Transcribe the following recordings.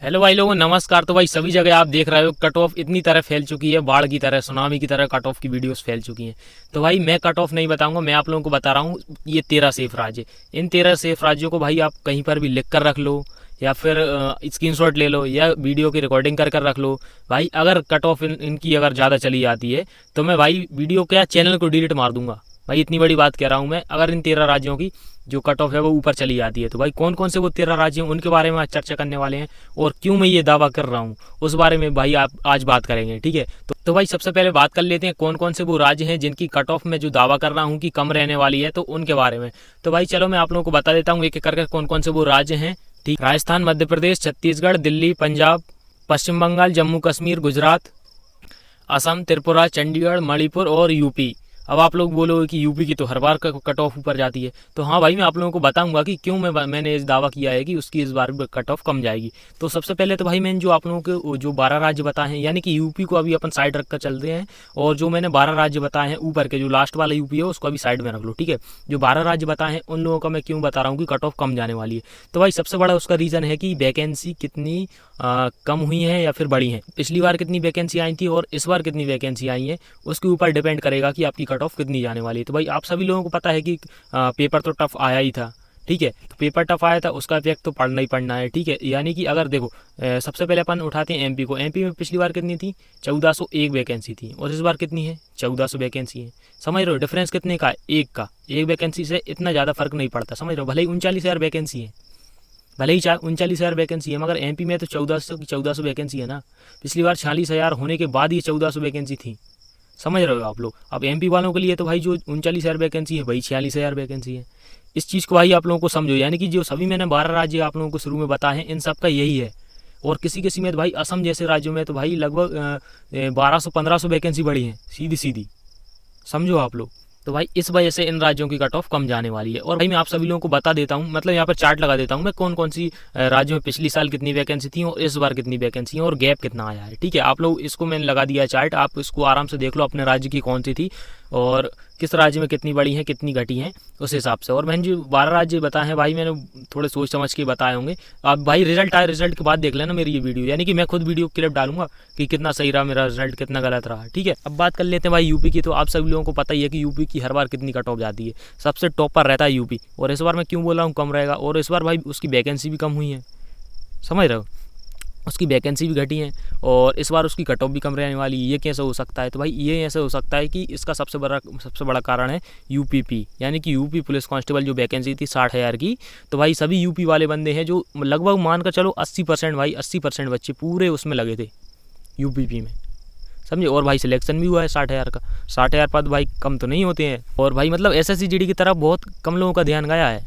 Hello भाई लोगों, नमस्कार। तो भाई सभी जगह आप देख रहे हो कट ऑफ इतनी तरह फैल चुकी है, बाढ़ की तरह, सुनामी की तरह कट ऑफ की वीडियोस फैल चुकी हैं। तो भाई मैं कट ऑफ नहीं बताऊंगा, मैं आप लोगों को बता रहा हूँ ये 13 सेफ राज्य। इन 13 सेफ राज्यों को भाई आप कहीं पर भी लिख कर रख लो या फिर स्क्रीनशॉट ले लो या वीडियो की रिकॉर्डिंग कर कर रख लो। भाई अगर कट ऑफ इनकी अगर ज़्यादा चली जाती है तो मैं भाई वीडियो क्या चैनल को डिलीट मार दूंगा। भाई इतनी बड़ी बात कह रहा हूँ मैं। अगर इन 13 राज्यों की जो कट ऑफ है वो ऊपर चली जाती है तो भाई कौन कौन से वो 13 राज्य हैं उनके बारे में आज चर्चा करने वाले हैं और क्यों मैं ये दावा कर रहा हूँ उस बारे में भाई आप आज बात करेंगे। ठीक है, तो भाई सबसे पहले बात कर लेते हैं कौन कौन से वो राज्य हैं जिनकी कट ऑफ में जो दावा कर रहा हूँ कि कम रहने वाली है, तो उनके बारे में। तो भाई चलो मैं आप लोगों को बता देता हूँ एक एक करके कौन कौन से वो राज्य हैं। ठीक, राजस्थान, मध्य प्रदेश, छत्तीसगढ़, दिल्ली, पंजाब, पश्चिम बंगाल, जम्मू कश्मीर, गुजरात, असम, त्रिपुरा, चंडीगढ़, मणिपुर और यूपी। अब आप लोग बोलोगे कि यूपी की तो हर बार कट ऑफ ऊपर जाती है, तो हाँ भाई मैं आप लोगों को बताऊंगा कि क्यों मैंने इस दावा किया है कि उसकी इस बार कट ऑफ कम जाएगी। तो सबसे पहले तो भाई मैंने जो आप लोगों के जो 12 राज्य बताए हैं, यानी कि यूपी को अभी अपन साइड रख कर चलते हैं, और जो मैंने 12 राज्य बताए हैं ऊपर के, जो लास्ट वाला यूपी है उसको अभी साइड में रख लो। ठीक है, जो 12 राज्य बताए हैं उन लोगों का मैं क्यों बता रहा हूँ कि कट ऑफ कम जाने वाली है। तो भाई सबसे बड़ा उसका रीज़न है कि वैकेंसी कितनी कम हुई है या फिर बढ़ी है। पिछली बार कितनी वैकेंसी आई थी और इस बार कितनी वैकेंसी आई है उसके ऊपर डिपेंड करेगा कि आपकी कट ऑफ कितनी जाने वाली है। तो भाई आप सभी लोगों को पता है कि पेपर तो टफ आया ही था। ठीक है, तो पेपर टफ आया था, उसका इफेक्ट तो पढ़ना ही पड़ना है। ठीक है, यानी कि अगर देखो सबसे पहले अपन उठाते हैं एमपी को। एमपी में पिछली बार कितनी थी? 1401 वैकेंसी थी और इस बार कितनी है? 1400 वैकेंसी है। समझ रहे हो डिफरेंस कितने का है? एक का। एक वैकेंसी से इतना ज़्यादा फर्क नहीं पड़ता, समझ रहे हो। भले ही 39,000 वैकेंसी है, भले ही 39,000 वैकेंसी है, मगर एमपी में तो 1400 वैकेंसी है ना। पिछली बार 46,000 होने के बाद ये 1400 वैकेंसी थी, समझ रहे हो आप लोग। अब एमपी वालों के लिए तो भाई जो 39,000 वैकेंसी है वही 46,000 वैकेंसी है। इस चीज़ को भाई आप लोगों को समझो, यानी कि जो सभी मैंने 12 राज्य आप लोगों को शुरू में बताए हैं इन सब का यही है। और किसी किसी में तो भाई असम जैसे राज्यों में तो भाई लगभग 1200-1500 वैकेंसी बढ़ी है सीधी सीधी, समझो आप लोग। तो भाई इस वजह से इन राज्यों की कट ऑफ कम जाने वाली है। और भाई मैं आप सभी लोगों को बता देता हूँ, मतलब यहाँ पर चार्ट लगा देता हूँ मैं कौन कौन सी राज्यों में पिछली साल कितनी वैकेंसी थी और इस बार कितनी वैकेंसी है और गैप कितना आया है। ठीक है, आप लोग इसको मैंने लगा दिया है चार्ट, आप इसको आराम से देख लो अपने राज्य की कौन सी थी और किस राज्य में कितनी बढ़ी है कितनी घटी है उस हिसाब से। और मैंने जो 12 राज्य बताए हैं भाई मैंने थोड़े सोच समझ के बताए होंगे। अब भाई रिजल्ट आए, रिजल्ट के बाद देख लेना मेरी ये वीडियो, यानी कि मैं खुद वीडियो क्लिप डालूंगा कि कितना सही रहा मेरा रिजल्ट, कितना गलत रहा। ठीक है, अब बात कर लेते हैं भाई यूपी की। तो आप सभी लोगों को पता ही है कि यूपी की हर बार कितनी कट ऑफ जाती है, सबसे टॉप पर रहता है यूपी। और इस बार मैं क्यों बोल रहा हूँ कम रहेगा, और इस बार भाई उसकी वैकेंसी भी कम हुई है, समझ रहे हो, उसकी वैकेंसी भी घटी है और इस बार उसकी कट ऑफ भी कम रहने वाली है। ये कैसे हो सकता है? तो भाई ये ऐसे हो सकता है कि इसका सबसे बड़ा कारण है यूपीपी, यानी कि यूपी पुलिस कांस्टेबल जो वैकेंसी थी 60,000 की। तो भाई सभी यूपी वाले बंदे हैं जो लगभग मान कर चलो 80% भाई 80% बच्चे पूरे उसमें लगे थे यूपीपी में, समझे। और भाई सिलेक्शन भी हुआ है 60,000 का। 60,000 पद भाई कम तो नहीं होते हैं, और भाई मतलब एसएससी जीडी की तरफ बहुत कम लोगों का ध्यान गया है,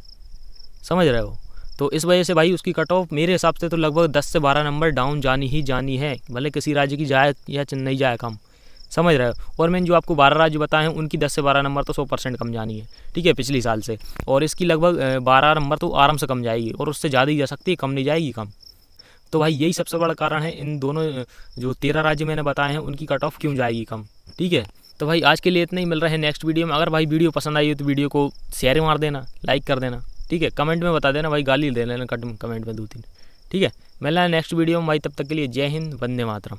समझ रहे हो। तो इस वजह से भाई उसकी कट ऑफ मेरे हिसाब से तो लगभग 10 से 12 नंबर डाउन जानी ही जानी है, भले किसी राज्य की जाए या नहीं जाए कम, समझ रहे हो। और मैंने जो आपको 12 राज्य बताए हैं उनकी 10 से 12 नंबर तो 100% कम जानी है। ठीक है, पिछली साल से। और इसकी लगभग 12 नंबर तो आराम से कम जाएगी और उससे ज़्यादा ही जा सकती है, कम नहीं जाएगी कम। तो भाई यही सबसे बड़ा कारण है इन दोनों जो 13 राज्य मैंने बताए हैं उनकी कट ऑफ क्यों जाएगी कम। ठीक है, तो भाई आज के लिए इतना ही, मिल रहा है नेक्स्ट वीडियो में। अगर भाई वीडियो पसंद आई हो तो वीडियो को शेयर मार देना, लाइक कर देना। ठीक है, कमेंट में बता देना भाई, गाली दे लेना कमेंट में 2-3। ठीक है, मिलना है नेक्स्ट वीडियो में भाई, तब तक के लिए जय हिंद, वंदे मातरम।